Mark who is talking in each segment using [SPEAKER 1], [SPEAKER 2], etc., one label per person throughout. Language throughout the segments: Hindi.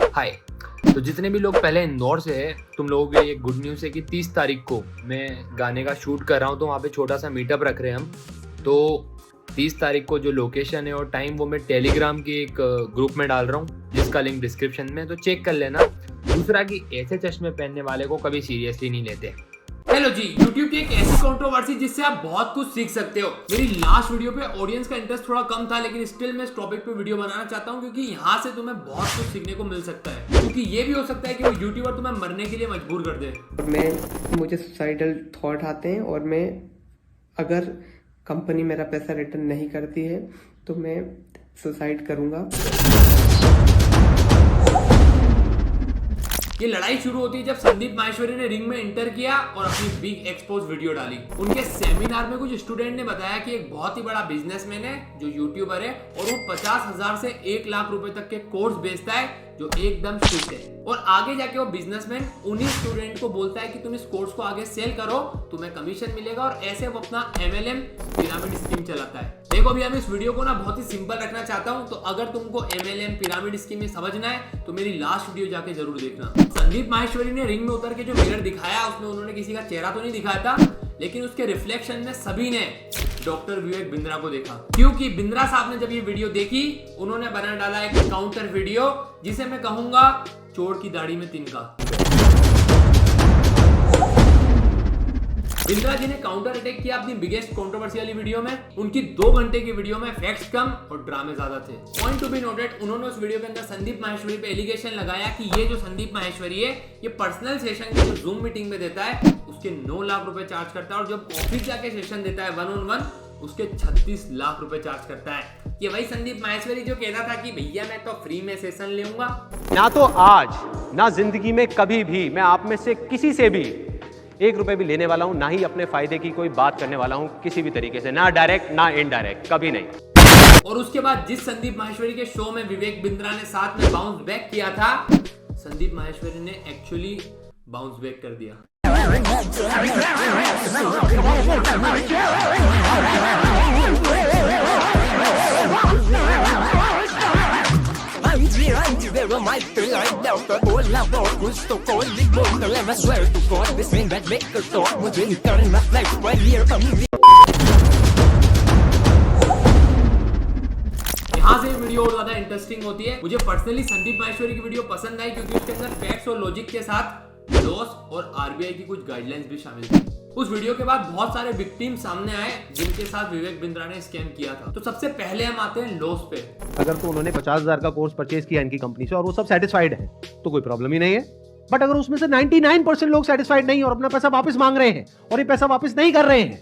[SPEAKER 1] हाय। तो जितने भी लोग पहले इंदौर से हैं, तुम लोगों के लिए गुड न्यूज़ है कि 30 तारीख को मैं गाने का शूट कर रहा हूँ, तो वहाँ पे छोटा सा मीटअप रख रहे हैं हम। तो 30 तारीख को जो लोकेशन है और टाइम वो मैं टेलीग्राम के एक ग्रुप में डाल रहा हूँ, जिसका लिंक डिस्क्रिप्शन में है, तो चेक कर लेना। दूसरा कि ऐसे चश्मे पहनने वाले को कभी सीरियसली नहीं लेते।
[SPEAKER 2] हेलो जी, YouTube की एक ऐसी कंट्रोवर्सी जिससे आप बहुत कुछ सीख सकते हो। मेरी लास्ट वीडियो पे ऑडियंस का इंटरेस्ट थोड़ा कम था, लेकिन स्टिल मैं इस टॉपिक पे वीडियो बनाना चाहता हूँ क्योंकि यहाँ से तुम्हें बहुत कुछ सीखने को मिल सकता है। क्योंकि ये भी हो सकता है कि वो यूट्यूबर तुम्हें मरने के लिए मजबूर कर दे।
[SPEAKER 3] मुझे सुसाइडल थॉट आते हैं और मैं अगर कंपनी मेरा पैसा रिटर्न नहीं करती है तो मैं सुसाइड करूँगा।
[SPEAKER 2] ये लड़ाई शुरू होती है जब संदीप माहेश्वरी ने रिंग में इंटर किया और अपनी बिग एक्सपोज वीडियो डाली। उनके सेमिनार में कुछ स्टूडेंट ने बताया कि एक बहुत ही बड़ा बिजनेसमैन है जो यूट्यूबर है और वो 50,000 से 1 लाख रुपए तक के कोर्स बेचता है जो एकदम शिफ्ट है। और आगे जाके वो बिजनेसमैन उन्हीं स्टूडेंट को बोलता है कि तुम इस कोर्स को आगे सेल करो, तुम्हें कमीशन मिलेगा, और ऐसे वो अपना MLM पिरामिड स्कीम चलाता है। देखो अभी हम इस वीडियो को ना बहुत ही सिंपल रखना चाहता हूं, तो अगर तुमको MLM पिरामिड स्कीम में समझना है तो मेरी लास्ट वीडियो जाके जरूर देखना। संदीप माहेश्वरी ने रिंग में उतर के जो मिरर दिखाया उसमें उन्होंने किसी का चेहरा तो नहीं दिखाया था, लेकिन उसके रिफ्लेक्शन में सभी ने डॉक्टर विवेक बिंद्रा को देखा। क्योंकि बिंद्रा साहब ने जब ये वीडियो देखी, उन्होंने बना डाला एक काउंटर वीडियो जिसे मैं कहूंगा चोर की दाढ़ी में तिनका। बिंद्रा जी ने काउंटर अटैक किया अपनी बिगेस्ट कंट्रोवर्सी वाली वीडियो में। उनकी 2 घंटे की वीडियो में फैक्ट्स कम और ड्रामे ज्यादा थे। पॉइंट टू बी नोटेड, उन्होंने उस वीडियो के अंदर संदीप माहेश्वरी पे एलिगेशन लगाया कि ये जो संदीप माहेश्वरी है ये पर्सनल सेशन की जो जूम मीटिंग में देता है उसके 9 लाख रुपए चार्ज करता है, और जब ऑफिस जाके सेशन देता है 1-on-1 उसके 36 लाख रुपए चार्ज करता है। ये वही संदीप माहेश्वरी जो कहता था कि भैया मैं तो फ्री में सेशन लूंगा।
[SPEAKER 4] ना तो आज ना जिंदगी में कभी भी मैं आप में से किसी से भी 1 रुपए भी लेने वाला हूं, ना ही अपने फायदे की कोई बात करने वाला हूं किसी भी तरीके से, ना डायरेक्ट ना इनडायरेक्ट, कभी नहीं।
[SPEAKER 2] और उसके बाद जिस संदीप माहेश्वरी के शो में विवेक बिंद्रा ने साथ में बाउंस बैक किया था, संदीप माहेश्वरी ने एक्चुअली बाउंस बैक कर दिया। यहाँ से वीडियो और ज्यादा इंटरेस्टिंग होती है। मुझे पर्सनली संदीप माहेश्वरी की वीडियो पसंद आई क्योंकि उसके अंदर फैक्ट्स और लॉजिक के साथ लॉस और RBI की कुछ गाइडलाइंस भी शामिल थी। उस वीडियो के बाद बहुत सारे विक्टिम सामने आए जिनके साथ विवेक बिंद्रा ने स्कैम किया था। तो सबसे पहले हम आते हैं लॉस पे।
[SPEAKER 4] अगर तो उन्होंने 50,000 का कोर्स परचेज किया इनकी कंपनी से और वो सब सेटिस्फाइड है तो कोई प्रॉब्लम ही नहीं है। बट अगर उसमें से 99% लोग सेटिस्फाइड नहीं और अपना पैसा वापस मांग रहे हैं और ये पैसा वापस नहीं कर रहे हैं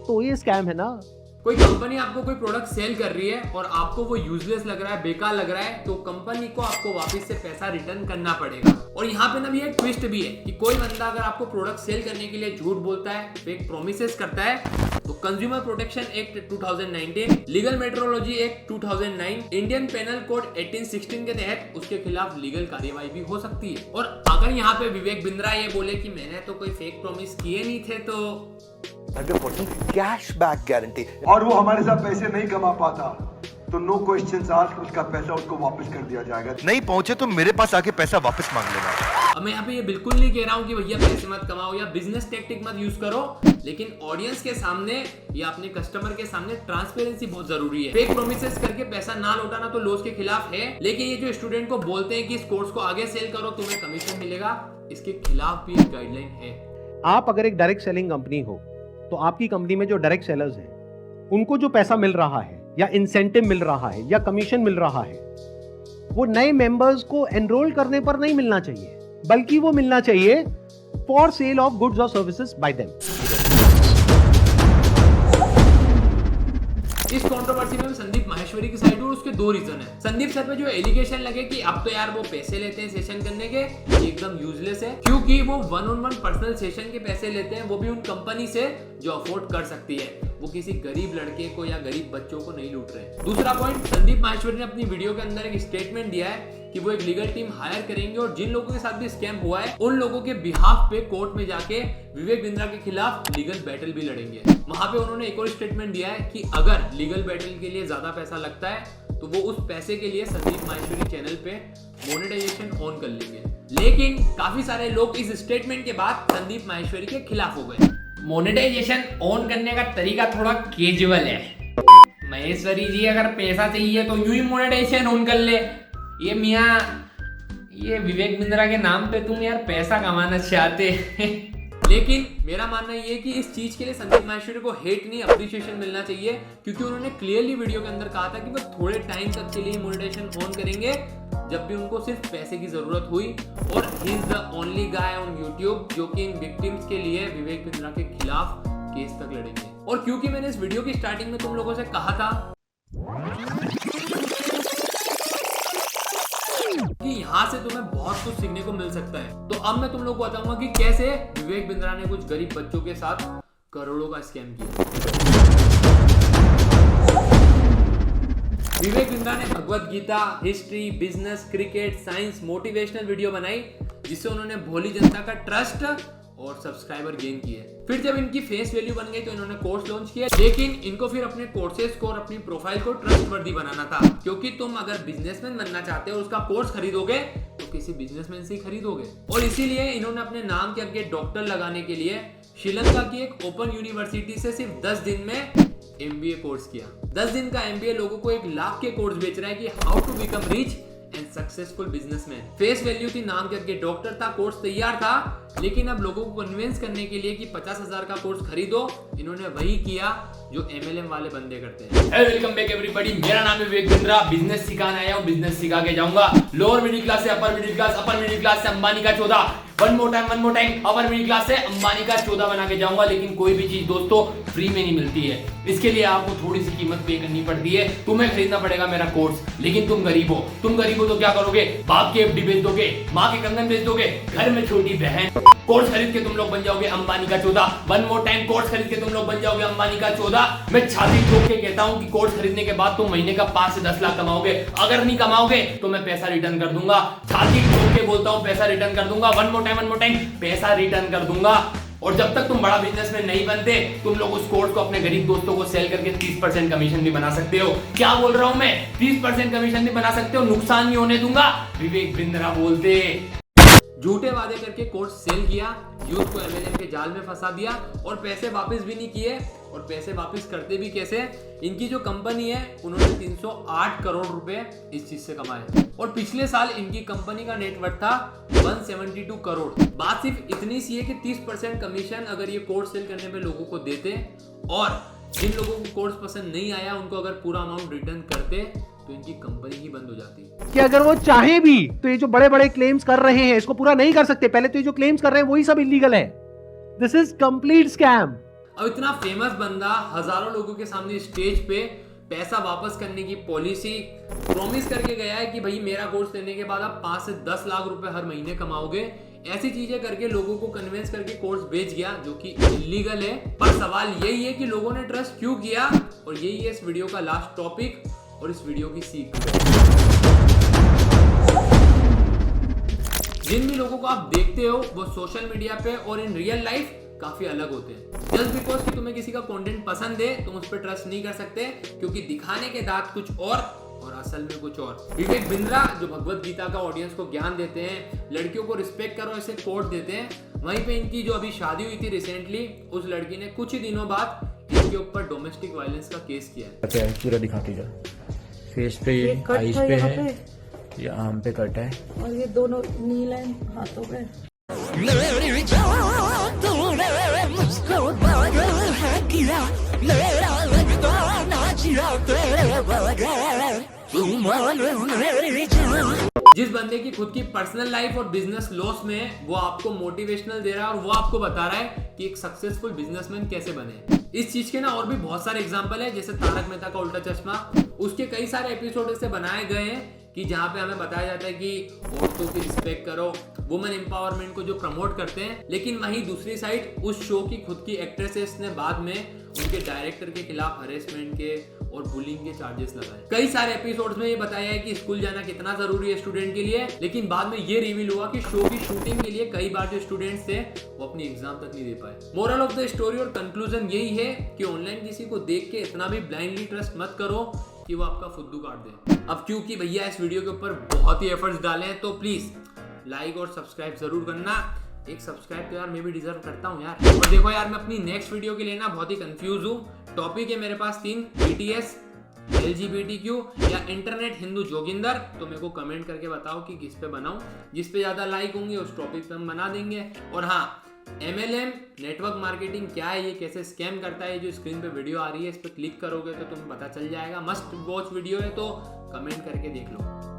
[SPEAKER 4] तो ये स्कैम है ना।
[SPEAKER 2] कोई कंपनी आपको कोई प्रोडक्ट सेल कर रही है और आपको वो यूजलेस लग रहा है, बेकार लग रहा है, तो कंपनी को आपको वापस से पैसा रिटर्न करना पड़ेगा। और यहाँ पे ना भी एक ट्विस्ट भी है कि कोई बंदा अगर आपको प्रोडक्ट सेल करने के लिए झूठ बोलता है, फेक प्रोमिसेस करता है, तो consumer protection act 2019, legal metrology act 2009, Indian penal code 1816 के तहत उसके खिलाफ लीगल कार्यवाही भी हो सकती है। और अगर यहाँ पे विवेक बिंद्रा ये बोले कि मैंने तो कोई फेक प्रॉमिस किए नहीं थे, तो
[SPEAKER 5] 100% कैशबैक गारंटी,
[SPEAKER 6] और वो हमारे साथ पैसे नहीं कमा पाता तो नो क्वेश्चंस आस्क्ड उसका पैसा उसको वापस कर दिया जाएगा।
[SPEAKER 5] नहीं पहुंचे तो मेरे पास आके पैसा वापस मांग लेना।
[SPEAKER 2] अब मैं यहाँ पे ये बिल्कुल नहीं कह रहा हूँ कि भैया पैसे मत कमाओ या बिजनेस टेक्टिक मत यूज करो, लेकिन ऑडियंस के सामने या अपने कस्टमर के सामने ट्रांसपेरेंसी बहुत जरूरी है। फेक प्रोमिसेस करके पैसा ना लौटाना तो लॉस के खिलाफ है, लेकिन ये जो स्टूडेंट को बोलते हैं कि इस कोर्स को आगे सेल करो तुम्हें कमीशन मिलेगा, इसके खिलाफ भी एक गाइडलाइन है।
[SPEAKER 4] आप अगर एक डायरेक्ट सेलिंग कंपनी हो तो आपकी कंपनी में जो डायरेक्ट सेलर्स हैं उनको जो पैसा मिल रहा है या इंसेंटिव मिल रहा है या कमीशन मिल रहा है वो नए मेंबर्स को एनरोल करने पर नहीं मिलना चाहिए, बल्कि वो मिलना चाहिए फॉर सेल ऑफ गुड्स और सर्विसेज बाय देम।
[SPEAKER 2] इस कंट्रोवर्सी में संदीप माहेश्वरी की साइड और उसके 2 रीजन है। संदीप सर पे जो एलिगेशन लगे कि अब तो यार वो पैसे लेते हैं सेशन करने के, ये एकदम यूजलेस है क्योंकि वो 1-on-1 पर्सनल सेशन के पैसे लेते हैं, वो भी उन कंपनी से जो अफोर्ड कर सकती है। वो किसी गरीब लड़के को या गरीब बच्चों को नहीं लूट रहे। दूसरा पॉइंट, संदीप माहेश्वरी ने अपनी वीडियो के अंदर एक स्टेटमेंट दिया है कि वो एक लीगल टीम हायर करेंगे और जिन लोगों के साथ भी स्कैम हुआ है उन लोगों के बिहाफ पे कोर्ट में जाके विवेक बिंद्रा के खिलाफ लीगल बैटल भी लड़ेंगे। वहां पे उन्होंने एक और स्टेटमेंट दिया है कि अगर लीगल बैटल के लिए ज्यादा पैसा लगता है तो वो उस पैसे के लिए संदीप माहेश्वरी चैनल पे मोनेटाइजेशन ऑन कर लेंगे। लेकिन काफी सारे लोग इस स्टेटमेंट के बाद संदीप माहेश्वरी के खिलाफ हो गए। मोनेटाइजेशन ऑन करने का तरीका थोड़ा कैजुअल है। महेश्वरी जी अगर पैसा चाहिए तो यूं ही मोनेटाइजेशन ऑन कर ले। ये मियाँ, ये विवेक बिंद्रा के नाम पे तुम यार पैसा कमाना चाहते लेकिन मेरा मानना ये है कि इस चीज के लिए संदीप माहेश्वरी को हेट नहीं अप्रिशिएशन मिलना चाहिए, क्योंकि उन्होंने क्लियरली वीडियो के अंदर कहा था कि वो थोड़े टाइम तक के लिए मोनेटाइजेशन ऑन करेंगे जब भी उनको सिर्फ पैसे की जरूरत हुई। और he is the only guy on YouTube जो कि इन विक्टिम्स के लिए विवेक बिंद्रा के खिलाफ केस तक लड़ेंगे। और क्योंकि मैंने इस वीडियो की स्टार्टिंग में तुम लोगों से कहा था कि यहाँ से तुम्हें बहुत कुछ सीखने को मिल सकता है, तो अब मैं तुम लोग को बताऊंगा कि कैसे विवेक बिंद्रा ने कुछ गरीब बच्चों के साथ करोड़ों का स्कैम किया। विवेक बिंद्रा ने Bhagavad Gita, history, business, cricket, science, motivational video बनाई जिससे उन्होंने भोली जनता का ट्रस्ट और सब्सक्राइबर गेन किए। फिर जब इनकी फेस वैल्यू बन गई तो इन्होंने कोर्स लॉन्च किया, लेकिन इनको फिर अपने कोर्सेज को और अपनी प्रोफाइल को ट्रस्टवर्दी बनाना था, क्योंकि तुम अगर बिजनेसमैन बनना चाहते हो और उसका कोर्स खरीदोगे तो किसी बिजनेसमैन से ही खरीदोगे। और इसीलिए इन्होंने अपने नाम के आगे डॉक्टर लगाने के लिए श्रीलंका की एक ओपन यूनिवर्सिटी से सिर्फ 10 दिन में MBA कोर्स किया। 10 दिन का MBA लोगों को 1 लाख के कोर्स बेच रहा है कि how to become rich and successful businessman. Face value थी, नाम के आगे डॉक्टर था, कोर्स तैयार था, लेकिन अब लोगों को कन्विंस करने के लिए कि 50,000 का कोर्स खरीदो, इन्होंने वही किया जो MLM वाले बंदे करते हैं। हेलो, वेलकम बैक एवरीबॉडी, मेरा नाम है विवेक बिंद्रा। बिजनेस सिखाने आया हूँ, बिजनेस सिखा के जाऊंगा। लोअर मिडिल क्लास से upper middle class, upper middle class से अंबानी का 14, one more time upper middle class से अंबानी का 14 बना के जाऊंगा। लेकिन कोई भी चीज दोस्तों फ्री में नहीं मिलती है, इसके लिए आपको थोड़ी सी कीमत पे करनी पड़ती है। तुम्हें खरीदना पड़ेगा मेरा कोर्स, लेकिन तुम गरीब हो तो क्या करोगे? बाप के FD बेच दोगे, माँ के कंगन बेच दोगे, घर में छोटी बहन। कोर्स खरीद के तुम लोग बन जाओगे अंबानी का 14। वन मोर टाइम, कोर्स खरीद के तुम लोग बन जाओगे अंबानी का 14। मैं छाती ठोक के कहता हूँ कि कोर्स खरीदने के बाद तुम महीने का 5 से 10 लाख कमाओगे। अगर नहीं कमाओगे तो मैं पैसा रिटर्न कर दूंगा। छाती ठोक के बोलता हूँ, पैसा रिटर्न कर दूंगा। वन मोर टाइम, पैसा रिटर्न कर दूंगा। और जब तक तुम बड़ा बिजनेसमैन नहीं बनते, तुम लोग उस कोर्स को अपने गरीब दोस्तों को सेल करके 30% कमीशन भी बना सकते हो। क्या बोल रहा हूं मैं? 30% कमीशन भी बना सकते हो, नुकसान नहीं होने दूंगा। विवेक बिंद्रा बोलते। झूठे वादे करके कोर्स सेल किया, यूथ को MLM के जाल में फंसा दिया और पैसे वापस भी नहीं किए। और पैसे वापस करते भी कैसे? इनकी जो कंपनी है उन्होंने 308 करोड़ रुपए इस चीज से कमाए और पिछले साल इनकी कंपनी का नेटवर्थ था 172 करोड़। बात सिर्फ इतनी सी है कि 30% कमीशन अगर ये कोर्स सेल करने पे लोगों को देते और जिन लोगों को कोर्स पसंद नहीं आया उनको अगर पूरा अमाउंट रिटर्न करते तो इनकी कंपनी ही बंद हो जाती।
[SPEAKER 4] कि अगर वो चाहे भी तो ये जो बड़े बड़े क्लेम्स कर रहे हैं इसको पूरा नहीं कर सकते। पहले तो ये जो क्लेम्स कर रहे हैं वही सब इलीगल है। This is complete scam.
[SPEAKER 2] अब इतना फेमस बंदा हजारों लोगों के सामने स्टेज पे पैसा वापस करने की पॉलिसी प्रॉमिस करके गया है कि भाई मेरा कोर्स लेने के बाद आप 5 से 10 लाख रुपए हर महीने कमाओगे। ऐसी चीजें करके लोगों को कन्विंस करके कोर्स बेच गया जो कि इलीगल है। पर सवाल यही है कि लोगों ने ट्रस्ट क्यों किया, और यही है इस वीडियो का लास्ट टॉपिक और इस वीडियो की सीख। जिन भी लोगों को आप देखते हो वो सोशल मीडिया पे और इन रियल लाइफ काफी अलग होते हैं। जस्ट बिकॉज कि तुम्हें किसी का कंटेंट पसंद है तुम उस पर ट्रस्ट नहीं कर सकते, क्योंकि दिखाने के दांत कुछ और असल में कुछ और। विवेक बिंद्रा जो भगवत गीता का ऑडियंस को ज्ञान देते हैं, लड़कियों को रिस्पेक्ट करो ऐसे कोट देते हैं, वहीं पे इनकी जो अभी शादी हुई थी रिसेंटली, उस लड़की ने कुछ ही दिनों बाद इनके ऊपर डोमेस्टिक वायलेंस का केस किया है।
[SPEAKER 7] पूरा दिखाती जा, फेस पे, आईज पे है, ये आर्म पे कट है
[SPEAKER 8] और ये दोनों नी लाइन हाथों पे।
[SPEAKER 2] जिस बंदे की खुद की पर्सनल लाइफ और बिजनेस लॉस में है, वो आपको मोटिवेशनल दे रहा है और वो आपको बता रहा है कि एक सक्सेसफुल बिजनेसमैन कैसे बने। इस चीज के ना और भी बहुत सारे एग्जांपल है, जैसे तारक मेहता का उल्टा चश्मा, उसके कई सारे एपिसोड ऐसे बनाए गए हैं कि जहाँ पे हमें बताया जाता है कि औरतों की रिस्पेक्ट करो, वुमेन एम्पावरमेंट को जो प्रमोट करते हैं, लेकिन वहीं दूसरी साइड उस शो की खुद की एक्ट्रेसेस ने बाद में उनके डायरेक्टर के खिलाफ हरेसमेंट के और बुलिंग के चार्जेस लगाए। कई सारे एपिसोड्स में ये बताया है कि स्कूल जाना कितना जरूरी है स्टूडेंट के लिए, लेकिन बाद में ये रिवील हुआ कि शो की शूटिंग के लिए कई बार जो स्टूडेंट्स थे वो अपनी एग्जाम तक नहीं दे पाए। मोरल ऑफ द स्टोरी और कंक्लूजन यही है कि ऑनलाइन किसी को देख के इतना भी ब्लाइंडली ट्रस्ट मत करो, कि वो आपका फुद्दू काट दे। अब क्योंकि भैया इस वीडियो के ऊपर बहुत ही एफर्ट्स डाले हैं तो प्लीज लाइक और सब्सक्राइब जरूर करना। एक सब्सक्राइब तो यार मैं भी डिजर्व करता हूँ यार। और देखो यार, मैं अपनी नेक्स्ट वीडियो के लिए ना बहुत ही कंफ्यूज हूँ। टॉपिक है मेरे पास 3, BTS, LGBTQ या इंटरनेट हिंदू जोगिंदर। तो मेरे को कमेंट करके बताओ कि किस पे बनाऊं। जिस पे ज्यादा लाइक होंगे उस टॉपिक पे हम बना देंगे। और हाँ, MLM नेटवर्क मार्केटिंग क्या है, ये कैसे स्कैम करता है, जो स्क्रीन पे वीडियो आ रही है इस पे क्लिक करोगे तो तुम्हें पता चल जाएगा। मस्ट वॉच वीडियो है, तो कमेंट करके देख लो।